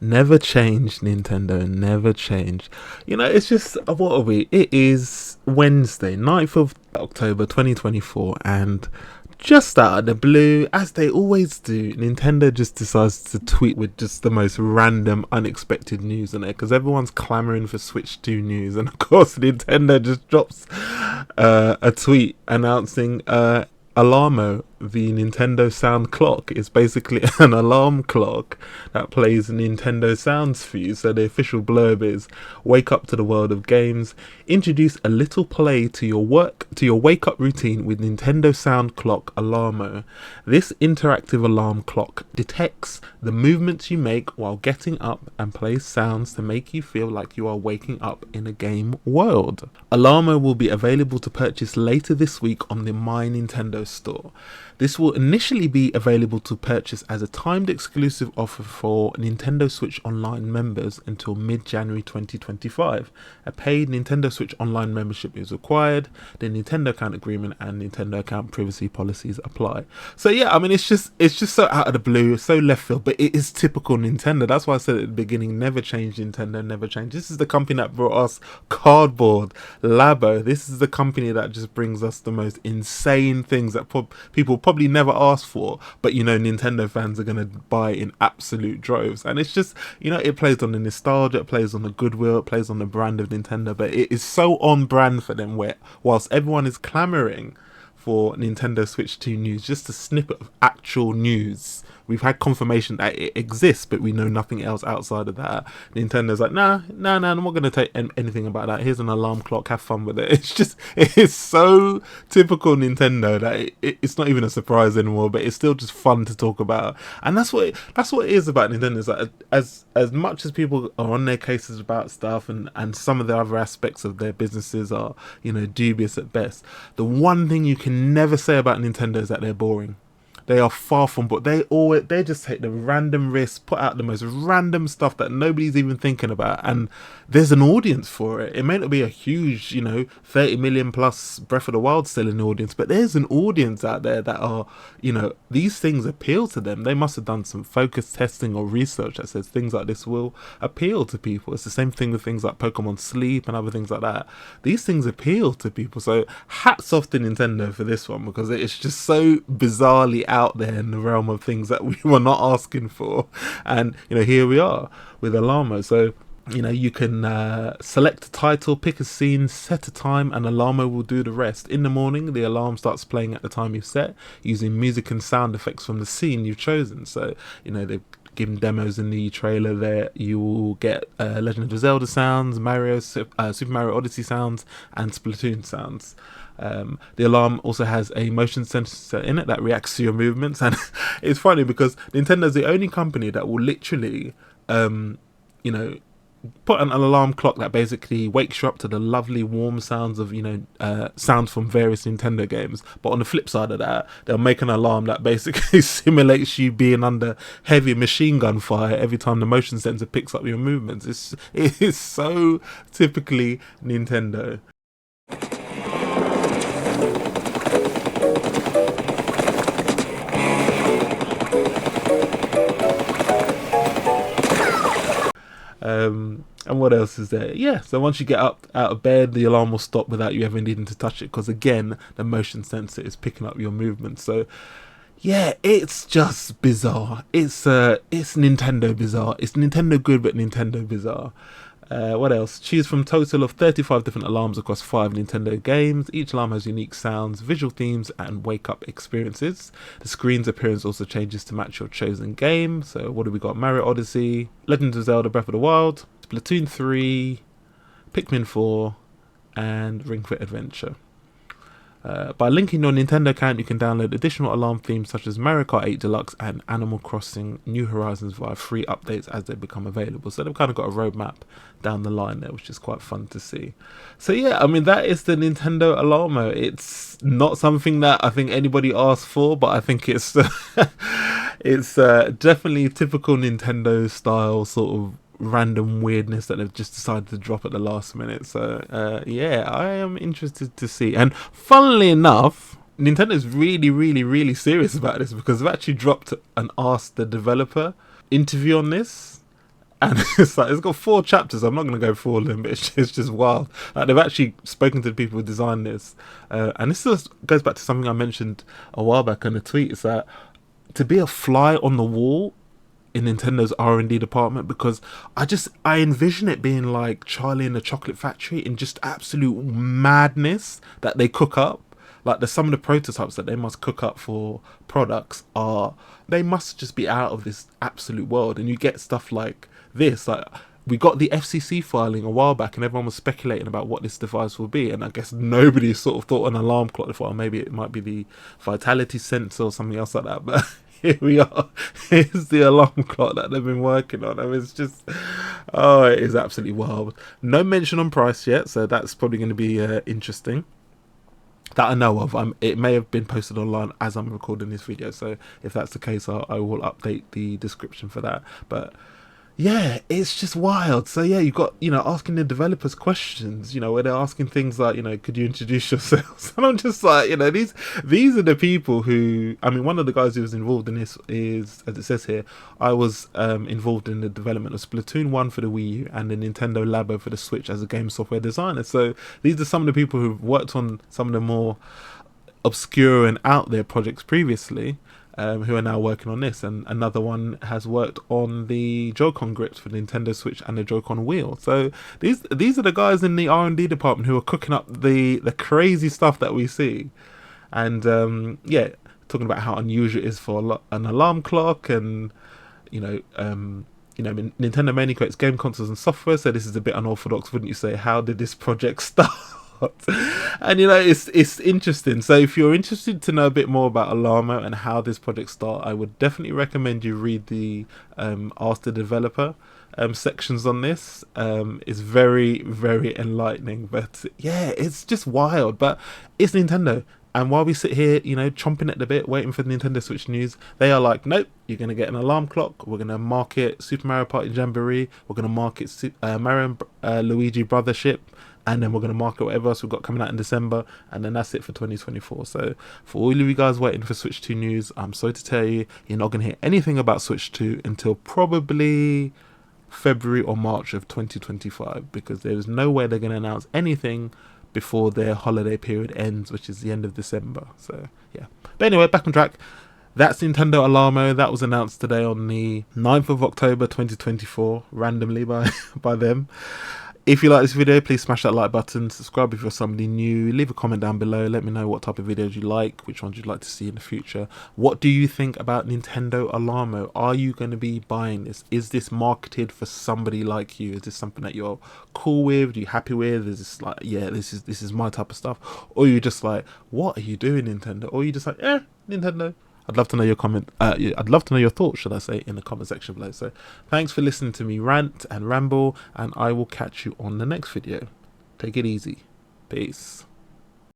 Never change, Nintendo, never change. It's just, what are we? It is Wednesday, 9th of October 2024, and just out of the blue, as they always do, Nintendo just decides to tweet with just the most random, unexpected news in it, because everyone's clamoring for Switch 2 news, and of course, Nintendo just drops a tweet announcing Alarmo, the Nintendo sound clock, is basically an alarm clock that plays Nintendo sounds for you. So the official blurb is: wake up to the world of games, introduce a little play to your wake up routine with Nintendo sound clock Alarmo. This interactive alarm clock detects the movements you make while getting up and plays sounds to make you feel like you are waking up in a game world. Alarmo will be available to purchase later this week on the My Nintendo store. This will initially be available to purchase as a timed exclusive offer for Nintendo Switch Online members until mid-January 2025. A paid Nintendo Switch Online membership is required. The Nintendo account agreement and Nintendo account privacy policies apply. So yeah, I mean, it's just so out of the blue, so left field, but it is typical Nintendo. That's why I said at the beginning, never change, Nintendo, never change. This is the company that brought us cardboard, Labo. This is the company that just brings us the most insane things that people probably never asked for, but Nintendo fans are going to buy in absolute droves. And it's just, it plays on the nostalgia, it plays on the goodwill, it plays on the brand of Nintendo, but it is so on brand for them, where whilst everyone is clamoring for Nintendo Switch 2 news, just a snippet of actual news. We've had confirmation that it exists, but we know nothing else outside of that. Nintendo's like, nah, I'm not going to take anything about that. Here's an alarm clock, have fun with it. It's so typical Nintendo that it's not even a surprise anymore, but it's still just fun to talk about. And that's what it is about Nintendo. Is like, as much as people are on their cases about stuff, and some of the other aspects of their businesses are, dubious at best, the one thing you can never say about Nintendo is that they're boring. They are far from, but they just take the random risks, put out the most random stuff that nobody's even thinking about, and there's an audience for it. It may not be a huge, 30 million plus Breath of the Wild still in the audience, but there's an audience out there that are, these things appeal to them. They must have done some focus testing or research that says things like this will appeal to people. It's the same thing with things like Pokemon Sleep and other things like that. These things appeal to people. So hats off to Nintendo for this one, because it's just so bizarrely out there in the realm of things that we were not asking for. And here we are with Alarmo. So you can select a title, pick a scene, set a time, and Alarmo will do the rest. In the morning, the alarm starts playing at the time you've set, using music and sound effects from the scene you've chosen. So they've given demos in the trailer there. You will get Legend of Zelda sounds, Super Mario Odyssey sounds, and Splatoon sounds. The alarm also has a motion sensor in it that reacts to your movements, and it's funny because Nintendo's the only company that will literally put an alarm clock that basically wakes you up to the lovely warm sounds of sounds from various Nintendo games, but on the flip side of that, they'll make an alarm that basically simulates you being under heavy machine gun fire every time the motion sensor picks up your movements. It is so typically Nintendo. And what else is there? Yeah, so once you get up out of bed, the alarm will stop without you ever needing to touch it, because again, the motion sensor is picking up your movement. So yeah, it's just bizarre. It's Nintendo bizarre. It's Nintendo good, but Nintendo bizarre. What else? Choose from a total of 35 different alarms across 5 Nintendo games. Each alarm has unique sounds, visual themes, and wake-up experiences. The screen's appearance also changes to match your chosen game. So what do we got? Mario Odyssey, Legend of Zelda Breath of the Wild, Splatoon 3, Pikmin 4, and Ring Fit Adventure. By linking your Nintendo account, you can download additional alarm themes such as Mario Kart 8 Deluxe and Animal Crossing New Horizons via free updates as they become available. So they've kind of got a roadmap down the line there, which is quite fun to see. So yeah, I mean, that is the Nintendo Alarmo. It's not something that I think anybody asked for, but I think it's it's definitely typical Nintendo style sort of random weirdness that they've just decided to drop at the last minute. So yeah, I am interested to see. And funnily enough, Nintendo's really serious about this, because they've actually dropped and asked the developer interview on this, And it's like it's got 4 chapters. I'm not going to go through all of them, but it's just wild. Like they've actually spoken to the people who designed this, and this just goes back to something I mentioned a while back in a tweet. Is that to be a fly on the wall in Nintendo's R&D department, because I envision it being like Charlie and the Chocolate Factory in just absolute madness that they cook up. Like some of the prototypes that they must cook up for products they must just be out of this absolute world. And you get stuff like this, like we got the FCC filing a while back and everyone was speculating about what this device will be, and I guess nobody sort of thought an alarm clock. They thought, maybe it might be the vitality sensor or something else like that, but here we are. Here's the alarm clock that they've been working on. I mean, it's just, oh, it is absolutely wild. No mention on price yet, so that's probably going to be interesting. That I know of. It may have been posted online as I'm recording this video, so if that's the case, I will update the description for that. But yeah, it's just wild. So yeah, you've got, asking the developers questions, where they're asking things like, could you introduce yourselves? And I'm just like, these are the people who, I mean, one of the guys who was involved in this is, as it says here, I was involved in the development of Splatoon 1 for the Wii U and the Nintendo Labo for the Switch as a game software designer. So these are some of the people who've worked on some of the more obscure and out there projects previously, who are now working on this. And another one has worked on the Joy-Con grips for the Nintendo Switch and the Joy-Con wheel. So these are the guys in the R&D department who are cooking up the crazy stuff that we see. And yeah, talking about how unusual it is for an alarm clock, and Nintendo mainly creates game consoles and software, so this is a bit unorthodox, wouldn't you say? How did this project start? And it's interesting. So if you're interested to know a bit more about Alarmo and how this project started, I would definitely recommend you read the Ask the Developer sections on this. It's very, very enlightening. But yeah, it's just wild. But it's Nintendo. And while we sit here, chomping at the bit, waiting for the Nintendo Switch news, they are like, nope, you're going to get an alarm clock. We're going to market Super Mario Party Jamboree. We're going to market Mario and Luigi Brothership. And then we're going to market whatever else we've got coming out in December. And then that's it for 2024. So for all of you guys waiting for Switch 2 news, I'm sorry to tell you, you're not going to hear anything about Switch 2 until probably February or March of 2025. Because there is no way they're going to announce anything before their holiday period ends, which is the end of December. So yeah. But anyway, back on track. That's Nintendo Alarmo. That was announced today on the 9th of October 2024, randomly by them. If you like this video, please smash that like button, subscribe if you're somebody new, leave a comment down below, let me know what type of videos you like, which ones you'd like to see in the future. What do you think about Nintendo Alarmo? Are you going to be buying this? Is this marketed for somebody like you? Is this something that you're cool with? Are you happy with? Is this like, yeah, this is my type of stuff? Or are you just like, what are you doing, Nintendo? Or are you just like, Nintendo? I'd love to know your comment. I'd love to know your thoughts, should I say, in the comment section below. So thanks for listening to me rant and ramble, and I will catch you on the next video. Take it easy. Peace.